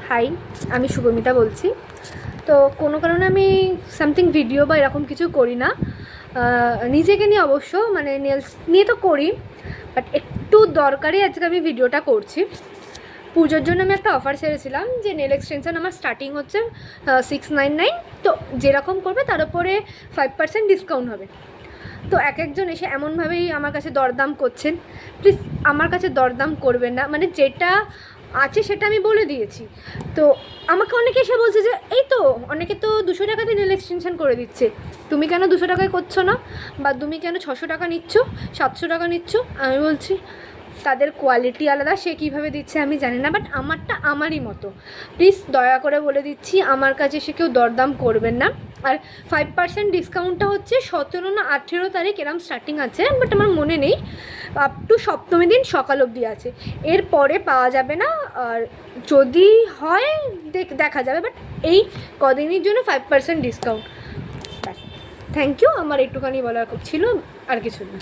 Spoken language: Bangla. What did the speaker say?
হাই, আমি শুভমিতা বলছি। তো কোনো কারণে আমি সামথিং ভিডিও বা এরকম কিছু করি না, নিজেকে নিয়ে অবশ্য, মানে নেলস নিয়ে তো করি, বাট একটু দরকারি আজকে আমি ভিডিওটা করছি। পুজোর জন্য আমি একটা অফার ছেড়েছিলাম যে নেল এক্সটেনশন আমার স্টার্টিং হচ্ছে 699, তো যেরকম করবে তার উপরে 5% ডিসকাউন্ট হবে। তো একজন এসে এমনভাবেই আমার কাছে দরদাম করছেন, প্লিজ আমার কাছে দরদাম করবেন না, মানে যেটা আছে সেটা আমি বলে দিয়েছি। তো আমাকে অনেকে এসে বলছে যে এই তো অনেকে তো 200 টাকাতে নেল এক্সটেনশন করে দিচ্ছে, তুমি কেন 200 টাকায় করছো না, বা তুমি কেন 600 টাকা নিচ্ছ, 700 টাকা নিচ্ছ। আমি বলছি তাদের কোয়ালিটি আলাদা, সে কীভাবে দিচ্ছে আমি জানি না, বাট আমারটা আমারই মতো। প্লিজ দয়া করে বলে দিচ্ছি, আমার কাছে সে কেউ দরদাম করবেন না। আর 5% ডিসকাউন্টটা হচ্ছে 17 না 18 তারিখ এরম স্টার্টিং আছে, বাট আমার মনে নেই, আপ টু সপ্তমী দিন সকাল অবধি আছে, এর পরে পাওয়া যাবে না। আর যদি হয় দেখা যাবে, বাট এই কদিনের জন্য 5% ডিসকাউন্ট। থ্যাংক ইউ, আমার একটুখানি বলার ছিল, আর কিছু না।